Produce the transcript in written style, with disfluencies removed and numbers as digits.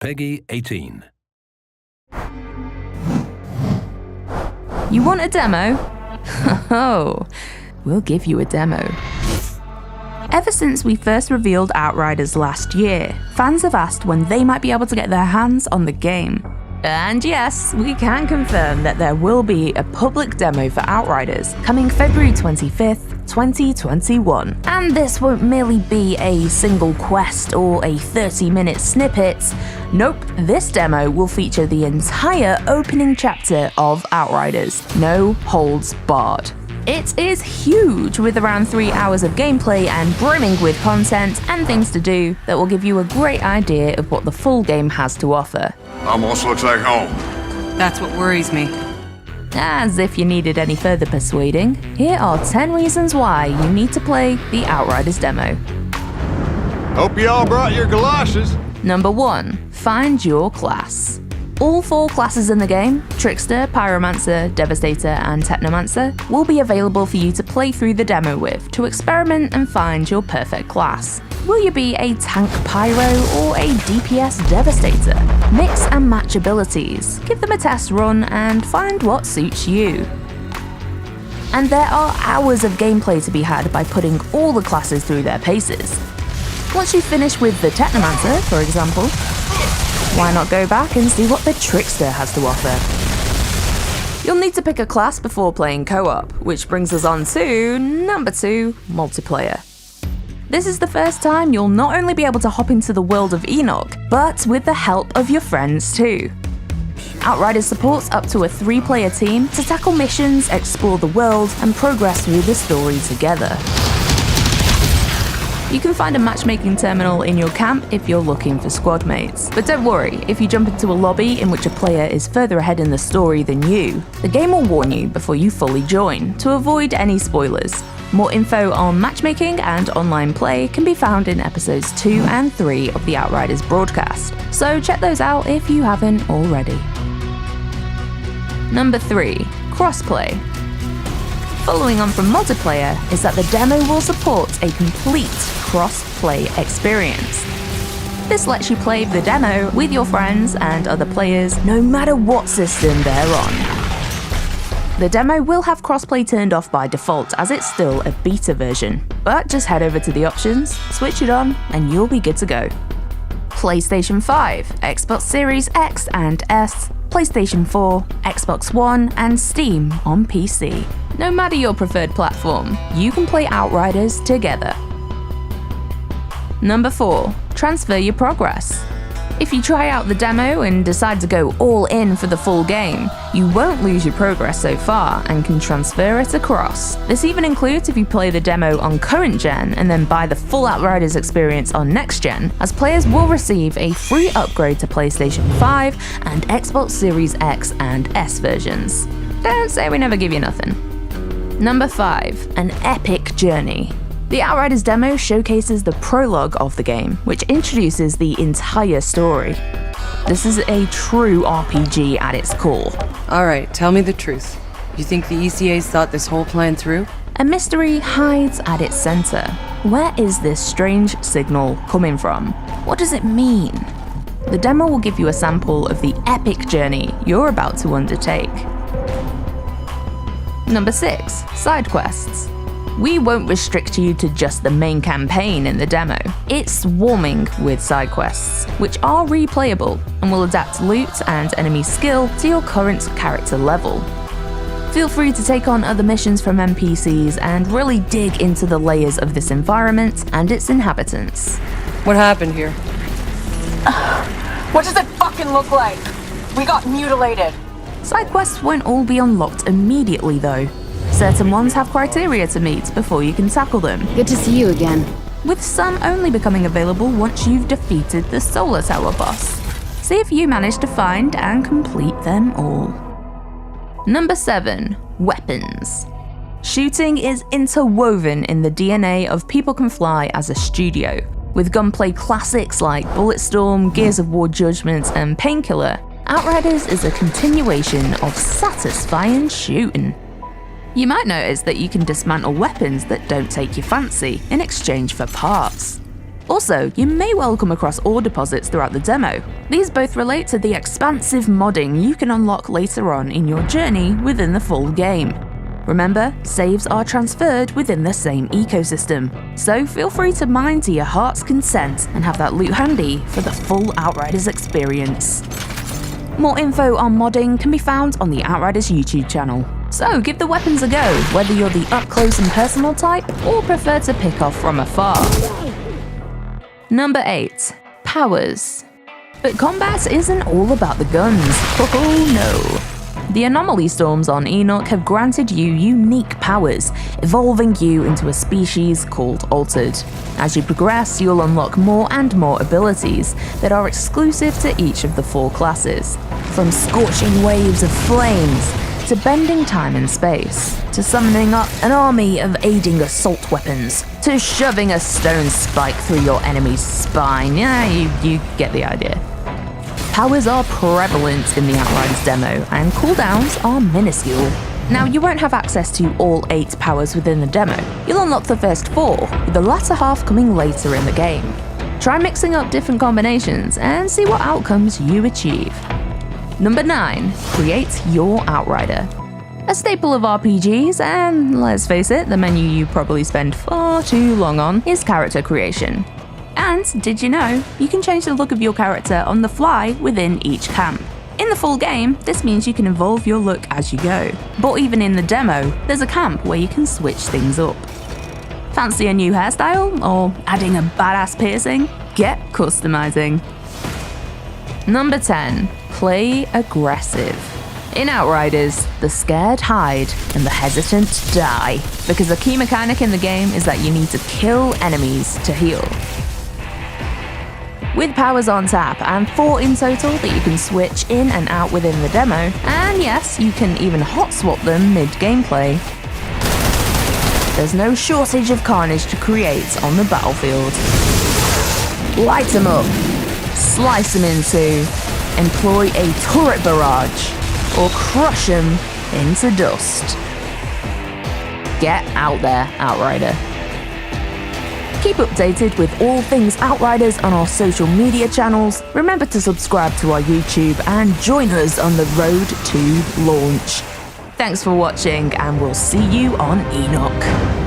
Peggy 18. You want a demo? Oh, we'll give you a demo. Ever since we first revealed Outriders last year, fans have asked when they might be able to get their hands on the game. And yes, we can confirm that there will be a public demo for Outriders coming February 25th, 2021. And this won't merely be a single quest or a 30-minute snippet. Nope, this demo will feature the entire opening chapter of Outriders, no holds barred. It is huge, with around 3 hours of gameplay and brimming with content and things to do that will give you a great idea of what the full game has to offer. Almost looks like home. That's what worries me. As if you needed any further persuading, here are 10 reasons why you need to play the Outriders demo. Hope you all brought your galoshes. Number 1. Find your class. All 4 classes in the game, Trickster, Pyromancer, Devastator, and Technomancer, will be available for you to play through the demo with to experiment and find your perfect class. Will you be a tank pyro or a DPS devastator? Mix and match abilities, give them a test run and find what suits you. And there are hours of gameplay to be had by putting all the classes through their paces. Once you finish with the Technomancer, for example, why not go back and see what the Trickster has to offer? You'll need to pick a class before playing co-op, which brings us on to number 2, multiplayer. This is the first time you'll not only be able to hop into the world of Enoch, but with the help of your friends too. Outriders supports up to a 3-player team to tackle missions, explore the world, and progress through the story together. You can find a matchmaking terminal in your camp if you're looking for squad mates. But don't worry, if you jump into a lobby in which a player is further ahead in the story than you, the game will warn you before you fully join, to avoid any spoilers. More info on matchmaking and online play can be found in episodes 2 and 3 of the Outriders broadcast, so check those out if you haven't already. Number 3. Crossplay. Following on from multiplayer is that the demo will support a complete cross-play experience. This lets you play the demo with your friends and other players no matter what system they're on. The demo will have crossplay turned off by default as it's still a beta version, but just head over to the options, switch it on, and you'll be good to go. PlayStation 5, Xbox Series X and S, PlayStation 4, Xbox One, and Steam on PC. No matter your preferred platform, you can play Outriders together. Number 4. Transfer your progress. If you try out the demo and decide to go all in for the full game, you won't lose your progress so far and can transfer it across. This even includes if you play the demo on current gen and then buy the full Outriders experience on next gen, as players will receive a free upgrade to PlayStation 5 and Xbox Series X and S versions. Don't say we never give you nothing. Number 5. An epic journey. The Outriders demo showcases the prologue of the game, which introduces the entire story. This is a true RPG at its core. Alright, tell me the truth. You think the ECAs thought this whole plan through? A mystery hides at its center. Where is this strange signal coming from? What does it mean? The demo will give you a sample of the epic journey you're about to undertake. Number 6. Side quests. We won't restrict you to just the main campaign in the demo. It's swarming with side quests, which are replayable and will adapt loot and enemy skill to your current character level. Feel free to take on other missions from NPCs and really dig into the layers of this environment and its inhabitants. What happened here? What does it fucking look like? We got mutilated. Side quests won't all be unlocked immediately though. Certain ones have criteria to meet before you can tackle them, Good to see you again. with some only becoming available once you've defeated the Solar Tower boss. See if you manage to find and complete them all. Number 7. Weapons. Shooting is interwoven in the DNA of People Can Fly as a studio. With gunplay classics like Bulletstorm, Gears of War Judgment, and Painkiller, Outriders is a continuation of satisfying shooting. You might notice that you can dismantle weapons that don't take your fancy in exchange for parts. Also, you may well come across ore deposits throughout the demo. These both relate to the expansive modding you can unlock later on in your journey within the full game. Remember, saves are transferred within the same ecosystem, so feel free to mine to your heart's content and have that loot handy for the full Outriders experience. More info on modding can be found on the Outriders YouTube channel. So give the weapons a go, whether you're the up-close and personal type or prefer to pick off from afar. Number 8. Powers. But combat isn't all about the guns. Oh no. The anomaly storms on Enoch have granted you unique powers, evolving you into a species called Altered. As you progress, you'll unlock more and more abilities that are exclusive to each of the 4 classes. From scorching waves of flames, to bending time and space, to summoning up an army of aiding assault weapons, to shoving a stone spike through your enemy's spine. Yeah, you get the idea. Powers are prevalent in the Outriders demo, and cooldowns are minuscule. Now, you won't have access to all 8 powers within the demo. You'll unlock the first 4, with the latter half coming later in the game. Try mixing up different combinations and see what outcomes you achieve. Number 9. Create your Outrider. A staple of RPGs, and let's face it, the menu you probably spend far too long on, is character creation. And did you know, you can change the look of your character on the fly within each camp. In the full game, this means you can evolve your look as you go. But even in the demo, there's a camp where you can switch things up. Fancy a new hairstyle, or adding a badass piercing? Get customizing. Number 10. Play aggressive. In Outriders, the scared hide and the hesitant die, because the key mechanic in the game is that you need to kill enemies to heal. With powers on tap and 4 in total that you can switch in and out within the demo, and yes, you can even hot swap them mid-gameplay, there's no shortage of carnage to create on the battlefield. Light them up, slice them in two, employ a turret barrage, or crush them into dust. Get out there, Outrider. Keep updated with all things Outriders on our social media channels. Remember to subscribe to our YouTube and join us on the road to launch. Thanks for watching, and we'll see you on Enoch.